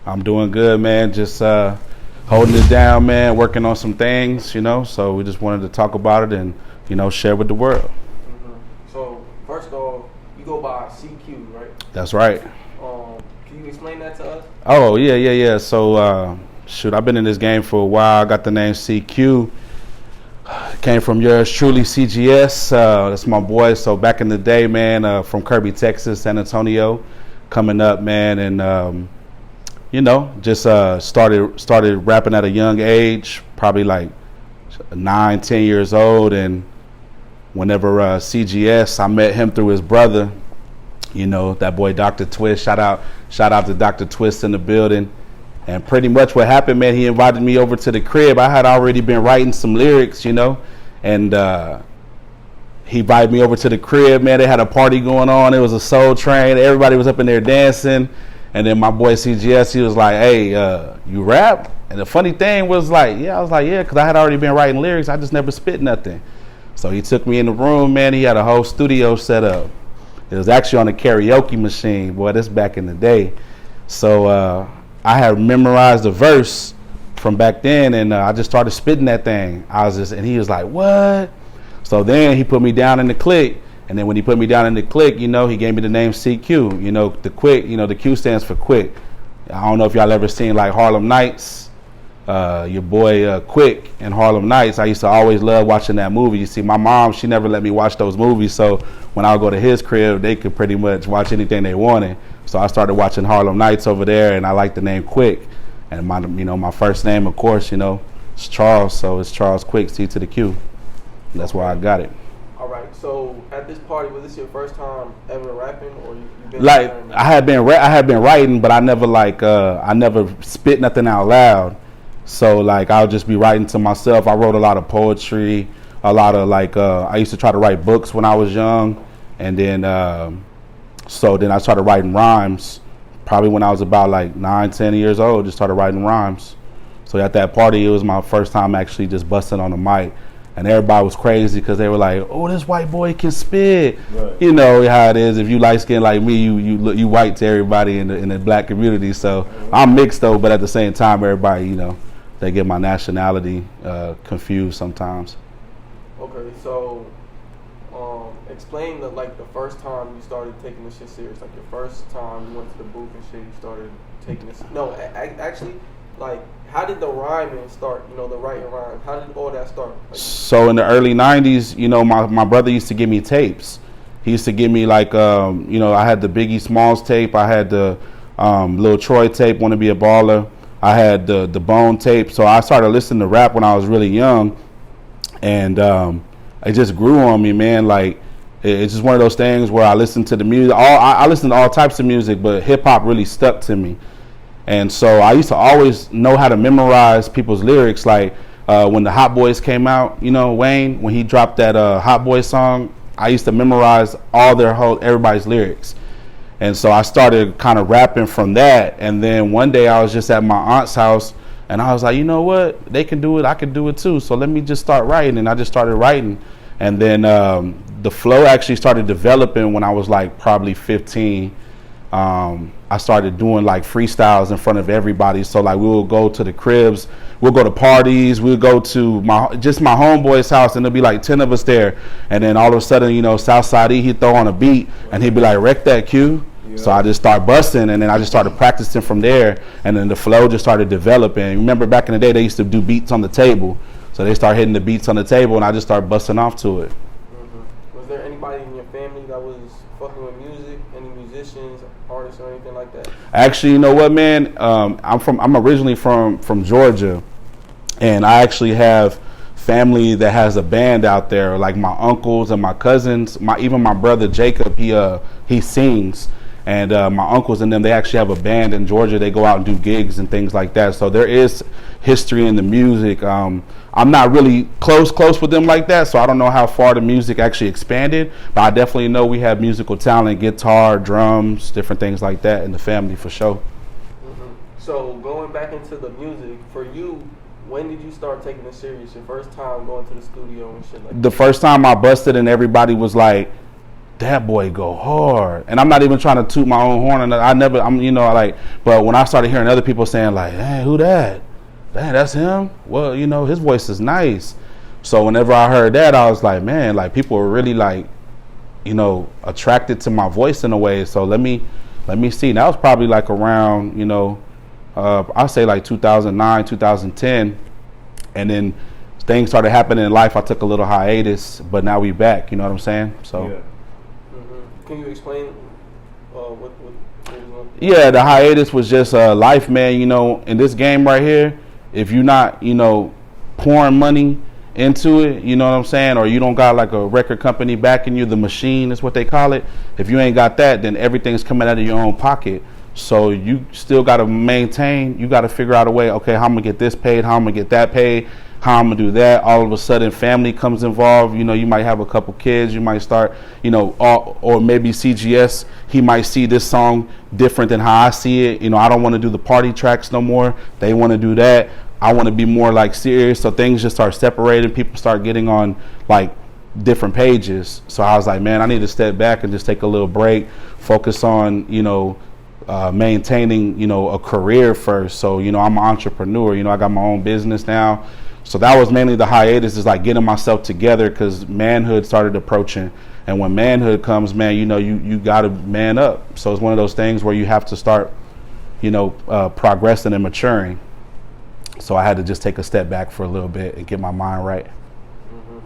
I'm doing good, man. Just holding it down, man. Working on some things, So we just wanted to talk about it and, share with the world. Mm-hmm. So first off, you go by CQ, right? That's right. Can you explain that to us? Oh, yeah. So, I've been in this game for a while. I got the name CQ. Came from yours truly, CGS. That's my boy. So back in the day, man, from Kirby, Texas, San Antonio, coming up, man, and just started rapping at a young age, probably like 9-10 years old. And whenever CGS, I met him through his brother, that boy Dr. Twist. Shout out to Dr. Twist in the building. And pretty much what happened, man, he invited me over to the crib. I had already been writing some lyrics, and he invited me over to the crib, man. They had a party going on. It was a soul train. Everybody was up in there dancing. And then my boy CGS, he was like, hey, you rap? And the funny thing was like, I was like, yeah, because I had already been writing lyrics. I just never spit nothing. So he took me in the room, man. He had a whole studio set up. It was actually on a karaoke machine. Boy, this back in the day. So I had memorized a verse from back then, and I just started spitting that thing. And he was like, what? So then he put me down in the clique. And then when he put me down in the clique, he gave me the name CQ. The quick, the Q stands for quick. I don't know if y'all ever seen like Harlem Nights. Your boy Quick in Harlem Nights. I used to always love watching that movie. You see, my mom, she never let me watch those movies. So when I would go to his crib, they could pretty much watch anything they wanted. So I started watching Harlem Nights over there, and I like the name Quick. And my first name, of course, it's Charles. So it's Charles Quick, C to the Q. And that's why I got it. All right. So at this party, was this your first time ever rapping, or you've been like I had been writing, but I never spit nothing out loud. So like I'll just be writing to myself. I wrote a lot of poetry, a lot of I used to try to write books when I was young, and then then I started writing rhymes probably when I was about like 9-10 years old. Just started writing rhymes. So at that party, it was my first time actually just busting on the mic. And everybody was crazy because they were like, "Oh, this white boy can spit." Right. You know how it is. If you light skinned like me, you white to everybody in the black community. So I'm mixed though, but at the same time, everybody they get my nationality confused sometimes. Okay, so explain the first time you started taking this shit serious. Like your first time you went to the booth and shit, you started taking this. No, actually, how did the rhyming start? The writing rhyme. How did all that start? So in the early '90s, my brother used to give me tapes. He used to give me I had the Biggie Smalls tape. I had the Lil Troy tape, Wanna Be a Baller. I had the Bone tape. So I started listening to rap when I was really young, and it just grew on me, man. It's just one of those things where I listened to the music. I listened to all types of music, but hip hop really stuck to me. And so I used to always know how to memorize people's lyrics. When the Hot Boys came out, Wayne, when he dropped that Hot Boys song, I used to memorize everybody's lyrics. And so I started kind of rapping from that. And then one day I was just at my aunt's house, and I was like, you know what? They can do it. I can do it too. So let me just start writing. And I just started writing. And then the flow actually started developing when I was probably 15. I started doing freestyles in front of everybody. So we will go to the cribs, we'll go to parties, we'll go to my homeboy's house, and there'll be 10 of us there. And then all of a sudden, Southside E, he'd throw on a beat and he'd be like, wreck that Q. Yeah. So I just start busting, and then I just started practicing from there. And then the flow just started developing. Remember back in the day, they used to do beats on the table. So they start hitting the beats on the table, and I just started busting off to it. Mm-hmm. Was there anybody in your family that was fucking with music? Any musicians, artists, or anything like that? Actually, you know what, man? I'm originally from Georgia, and I actually have family that has a band out there. Like my uncles and my cousins, even my brother Jacob, he sings. And my uncles and them, they actually have a band in Georgia. They go out and do gigs and things like that. So there is history in the music. I'm not really close with them like that, so I don't know how far the music actually expanded. But I definitely know we have musical talent, guitar, drums, different things like that in the family for sure. Mm-hmm. So going back into the music, for you, when did you start taking it serious? Your first time going to the studio and shit like that? The first time I busted and everybody was like, that boy go hard. And I'm not even trying to toot my own horn. And but when I started hearing other people saying like, hey, who that? Dang, that's him? Well, his voice is nice. So whenever I heard that, I was like, man, like people were really like, attracted to my voice in a way. So let me see. That was probably like around, I'll say like 2009, 2010. And then things started happening in life. I took a little hiatus, but now we back. You know what I'm saying? So. Yeah. Can you explain what was on? Yeah, the hiatus was just life, man. In this game right here, if you're not, pouring money into it, you know what I'm saying, or you don't got like a record company backing you, the machine is what they call it. If you ain't got that, then everything's coming out of your own pocket. So you still got to maintain. You got to figure out a way. Okay, how I'm gonna get this paid? How I'm gonna get that paid? How I'm gonna do that? All of a sudden, family comes involved. You might have a couple kids. You might start, or maybe CGS. He might see this song different than how I see it. I don't want to do the party tracks no more. They want to do that. I want to be more like serious. So things just start separating. People start getting on like different pages. So I was like, man, I need to step back and just take a little break, focus on, maintaining, a career first. So, I'm an entrepreneur. I got my own business now. So that was mainly the hiatus, is like getting myself together, because manhood started approaching. And when manhood comes, man, you got to man up. So it's one of those things where you have to start, progressing and maturing. So I had to just take a step back for a little bit and get my mind right.